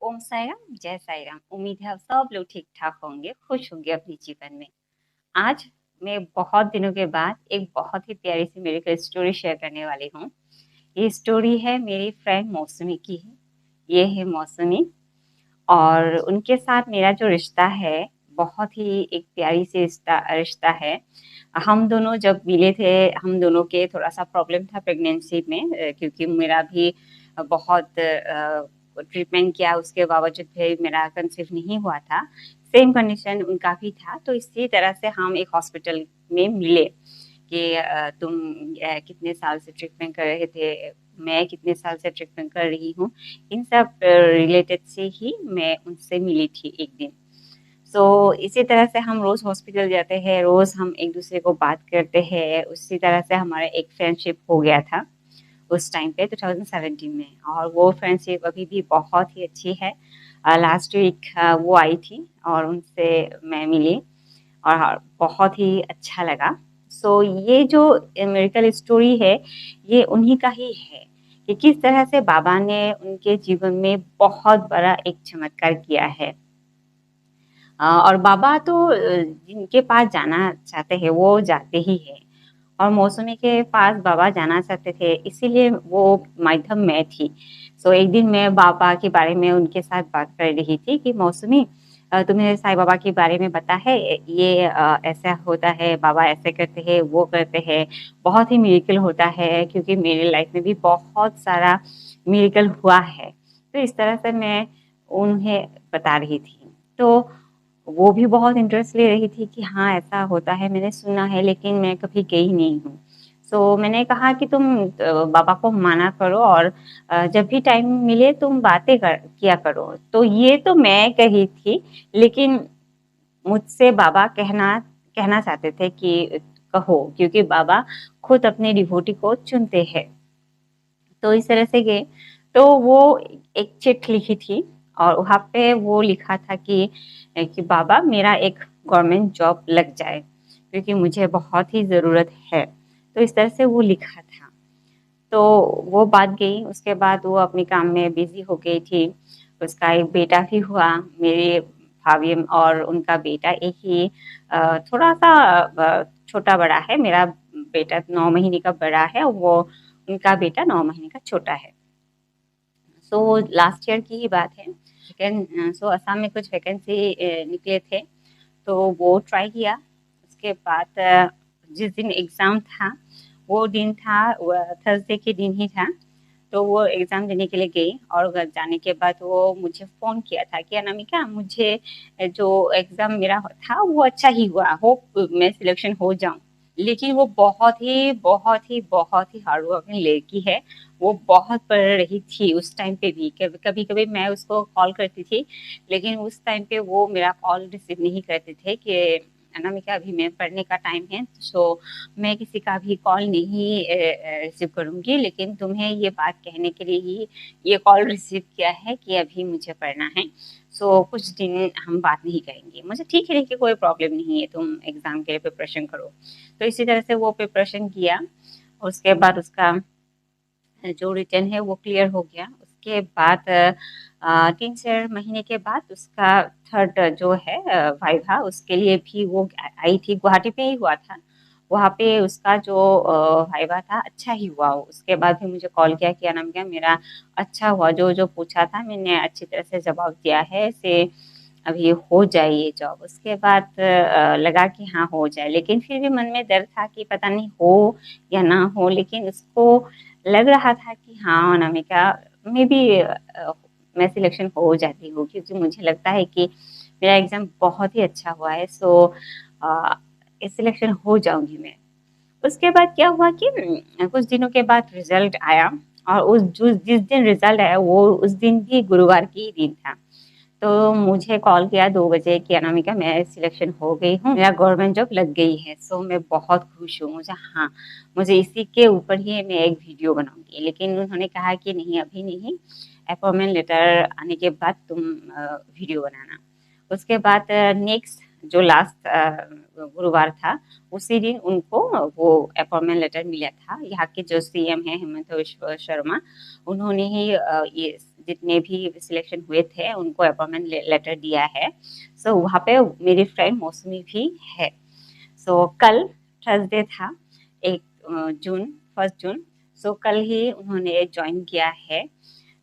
ओम साई राम, जय साई राम। उम्मीद है आप सब लोग ठीक ठाक होंगे, खुश होंगे अपने जीवन में। आज मैं बहुत दिनों के बाद एक बहुत ही प्यारी सी मेरी स्टोरी शेयर करने वाली हूँ। ये स्टोरी है मेरी फ्रेंड मौसमी की है। ये है मौसमी, और उनके साथ मेरा जो रिश्ता है बहुत ही एक प्यारी सी रिश्ता रिश्ता है। हम दोनों जब मिले थे, हम दोनों के थोड़ा सा प्रॉब्लम था प्रेगनेंसी में, क्योंकि मेरा भी बहुत ट्रीटमेंट किया, उसके बावजूद भी मेरा कंसीव नहीं हुआ था। सेम कंडीशन उनका भी था, तो इसी तरह से हम एक हॉस्पिटल में मिले कि तुम कितने साल से ट्रीटमेंट कर रहे थे, मैं कितने साल से ट्रीटमेंट कर रही हूँ। इन सब रिलेटेड से ही मैं उनसे मिली थी एक दिन। इसी तरह से हम रोज हॉस्पिटल जाते हैं, रोज हम एक दूसरे को बात करते हैं। उसी तरह से हमारा एक फ्रेंडशिप हो गया था उस टाइम पे 2017 में, और वो फ्रेंडशिप अभी भी बहुत ही अच्छी है। लास्ट वीक वो आई थी और उनसे मैं मिली, और बहुत ही अच्छा लगा। ये जो मेडिकल स्टोरी है, ये उन्हीं का ही है कि किस तरह से बाबा ने उनके जीवन में बहुत बड़ा एक चमत्कार किया है। और बाबा तो जिनके पास जाना चाहते हैं वो जाते ही है, और मौसमी के पास बाबा जाना चाहते थे, इसीलिए वो माध्यम मैं थी। एक दिन मैं बाबा के बारे में उनके साथ बात कर रही थी कि मौसमी, तुम्हें साईं बाबा के बारे में पता है, ये ऐसा होता है, बाबा ऐसे करते हैं, वो करते हैं, बहुत ही मिरेकल होता है, क्योंकि मेरी लाइफ में भी बहुत सारा मिरेकल हुआ है। तो इस तरह से मैं उन्हें बता रही थी। तो वो भी बहुत इंटरेस्ट ले रही थी कि हाँ ऐसा होता है, मैंने सुना है, लेकिन मैं कभी गई नहीं हूँ। मैंने कहा कि तुम बाबा को माना करो, और जब भी टाइम मिले तुम बातें किया करो। तो ये तो मैं कही थी, लेकिन मुझसे बाबा कहना कहना चाहते थे कि कहो, क्योंकि बाबा खुद अपने डिवोटी को चुनते हैं। तो इस तरह से गए, तो वो एक चिट लिखी थी, और वहाँ पे वो लिखा था कि बाबा मेरा एक गवर्नमेंट जॉब लग जाए, क्योंकि मुझे बहुत ही ज़रूरत है। तो इस तरह से वो लिखा था। तो वो बात गई, उसके बाद वो अपने काम में बिजी हो गई थी। उसका एक बेटा भी हुआ, मेरे भाभी और उनका बेटा एक ही, थोड़ा सा छोटा बड़ा है। मेरा बेटा 9 महीने का बड़ा है, वो उनका बेटा 9 महीने का छोटा है। लास्ट ईयर की ही बात है। लेकिन असम में कुछ वैकेंसी निकले थे, तो वो ट्राई किया। उसके बाद जिस दिन एग्ज़ाम था, वो दिन था थर्सडे के दिन ही था। तो वो एग्ज़ाम देने के लिए गई, और घर जाने के बाद वो मुझे फ़ोन किया था कि अनामिका, मुझे जो एग्ज़ाम मेरा था वो अच्छा ही हुआ, होप मैं सिलेक्शन हो जाऊँ। लेकिन वो बहुत ही हार्ड वर्किंग लड़की है। वो बहुत पढ़ रही थी उस टाइम पे भी। कभी कभी मैं उसको कॉल करती थी, लेकिन उस टाइम पे वो मेरा कॉल रिसीव नहीं करते थे कि अनामिका अभी मैं पढ़ने का टाइम है, मैं किसी का भी कॉल नहीं रिसीव करूंगी, लेकिन तुम्हें ये बात कहने के लिए ही ये कॉल रिसीव किया है कि अभी मुझे पढ़ना है। कुछ दिन हम बात नहीं करेंगे। मुझे ठीक है, देखिए कोई प्रॉब्लम नहीं है, तुम एग्जाम के लिए प्रिपरेशन करो। तो इसी तरह से वो प्रिपरेशन किया। उसके बाद उसका जो रिटर्न है वो क्लियर हो गया। उसके बाद 3-4 महीने के बाद उसका थर्ड जो है वाइवा, उसके लिए भी वो आई थी, गुवाहाटी पे ही हुआ था। वहाँ पे उसका जो वाइवा था अच्छा ही हुआ। उसके बाद भी मुझे कॉल किया कि अनामिका मेरा अच्छा हुआ, जो जो पूछा था मैंने अच्छी तरह से जवाब दिया है, से अभी हो जाए ये जॉब। उसके बाद लगा कि हाँ हो जाए, लेकिन फिर भी मन में डर था कि पता नहीं हो या ना हो। लेकिन उसको लग रहा था कि हाँ अनामिका मे बी मैं सिलेक्शन हो जाती हूँ, क्योंकि मुझे लगता है कि मेरा एग्जाम बहुत ही अच्छा हुआ है। सिलेक्शन हो जाऊंगी मैं। उसके बाद क्या हुआ कि कुछ दिनों के बाद रिजल्ट आया, और जिस दिन रिजल्ट आया वो उस दिन भी गुरुवार की ही दिन था। तो मुझे कॉल किया 2 बजे कि अनामिका मैं सिलेक्शन हो गई हूँ, मेरा गवर्नमेंट जॉब लग गई है। मैं बहुत खुश हूँ। मुझे इसी के ऊपर ही मैं एक वीडियो बनाऊंगी, लेकिन उन्होंने कहा कि नहीं अभी नहीं, अपॉइंटमेंट लेटर आने के बाद तुम वीडियो बनाना। उसके बाद नेक्स्ट जो लास्ट गुरुवार था, उसी दिन उनको वो अपॉइंटमेंट लेटर मिला था। यहाँ के जो सीएम है हेमंत बिश्व शर्मा, उन्होंने ही ये जितने भी सिलेक्शन हुए थे उनको अपॉइंटमेंट लेटर दिया है। सो वहाँ पे मेरी फ्रेंड मौसमी भी है। सो कल थर्सडे था, 1 जून, 1 जून। सो कल ही उन्होंने ज्वाइन किया है।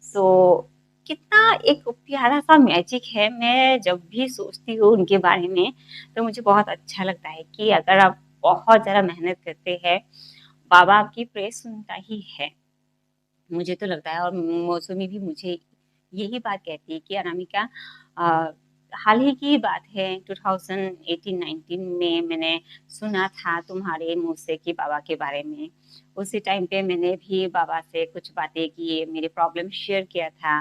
सो कितना एक प्यारा सा मैजिक है। मैं जब भी सोचती हूँ उनके बारे में तो मुझे बहुत अच्छा लगता है कि अगर आप बहुत ज़्यादा मेहनत करते हैं, बाबा आपकी प्रेयर सुनता ही है। मुझे तो लगता है, और मौसमी भी मुझे यही बात कहती है कि अनामिका, अ, हाल ही की बात है, 2018-19 में मैंने सुना था तुम्हारे मुँह से कि बाबा के बारे में। उसी टाइम पे मैंने भी बाबा से कुछ बातें की, मेरी प्रॉब्लम शेयर किया था।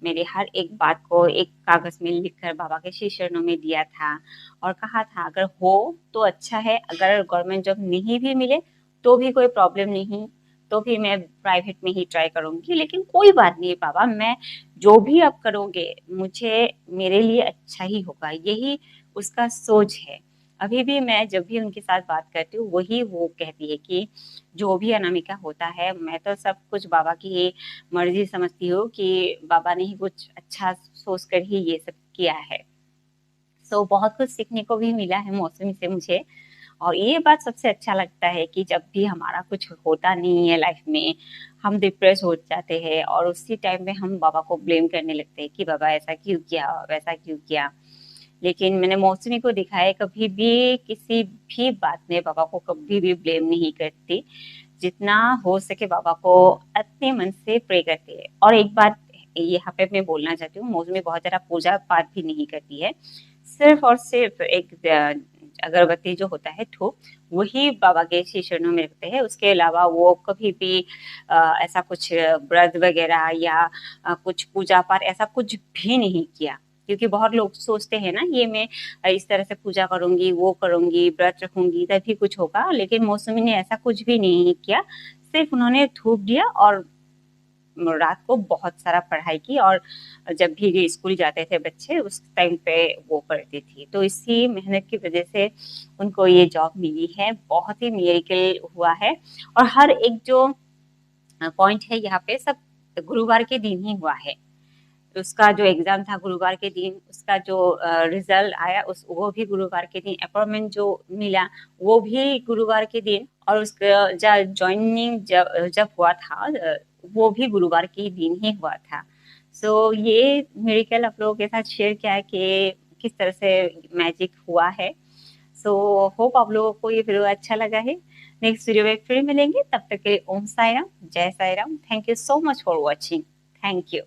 मेरे हर एक बात को एक कागज़ में लिख कर बाबा के श्री चरणों में दिया था और कहा था अगर हो तो अच्छा है, अगर गवर्नमेंट जॉब नहीं भी मिले तो भी कोई प्रॉब्लम नहीं, तो फिर मैं प्राइवेट में ही ट्राई करूँगी, लेकिन कोई बात नहीं बाबा, मैं जो भी आप करोगे मुझे मेरे लिए अच्छा ही होगा, यही उसका सोच है। अभी भी मैं जब भी उनके साथ बात करती हूँ वही वो कहती है कि जो भी अनामिका होता है मैं तो सब कुछ बाबा की ही मर्जी समझती हूँ कि बाबा ने ही कुछ अच्छा सोच कर ही ये सब किया है। सो बहुत कुछ सीखने को भी मिला है मौसमी से मुझे। और ये बात सबसे अच्छा लगता है कि जब भी हमारा कुछ होता नहीं है लाइफ में, हम डिप्रेस हो जाते हैं और उसी टाइम में हम बाबा को ब्लेम करने लगते हैं कि बाबा ऐसा क्यों किया, वैसा क्यों किया। लेकिन मैंने मौसमी को देखा है कभी भी किसी भी बात में बाबा को कभी भी ब्लेम नहीं करती। जितना हो सके बाबा को अपने मन से प्रे करती है। और एक बात यहाँ पे मैं बोलना चाहती हूँ, मौसमी बहुत ज़्यादा पूजा पाठ भी नहीं करती है। सिर्फ और सिर्फ एक अगरबत्ती जो होता है धूप, वही बाबा के श्री चरणों में रखते हैं। उसके अलावा वो कभी भी ऐसा कुछ व्रत वगैरह या कुछ पूजा पाठ ऐसा कुछ भी नहीं किया। क्योंकि बहुत लोग सोचते हैं ना ये मैं इस तरह से पूजा करूंगी, वो करूंगी, व्रत रखूंगी तभी कुछ होगा, लेकिन मौसमी ने ऐसा कुछ भी नहीं किया। सिर्फ उन्होंने धूप दिया और रात को बहुत सारा पढ़ाई की, और जब भी स्कूल जाते थे बच्चे उस टाइम पे वो करती थी। तो इसी मेहनत की वजह से उनको ये जॉब मिली है। बहुत ही मिरेकल हुआ है। और हर एक जो पॉइंट है यहाँ पे सब गुरुवार के दिन ही हुआ है। उसका जो एग्जाम था गुरुवार के दिन, उसका जो रिजल्ट आया उस वो भी गुरुवार के दिन, अपॉइंटमेंट जो मिला वो भी गुरुवार के दिन, और उसका ज्वाइनिंग जब जब हुआ था वो भी गुरुवार के दिन ही हुआ था। सो ये मेडिकल आप लोगों के साथ शेयर किया है कि किस तरह से मैजिक हुआ है। सो होप आप लोगों को ये वीडियो अच्छा लगा है। नेक्स्ट वीडियो में फिर मिलेंगे, तब तक के लिए ओम साई राम, जय Sai Ram. Thank you so much for watching. Thank you.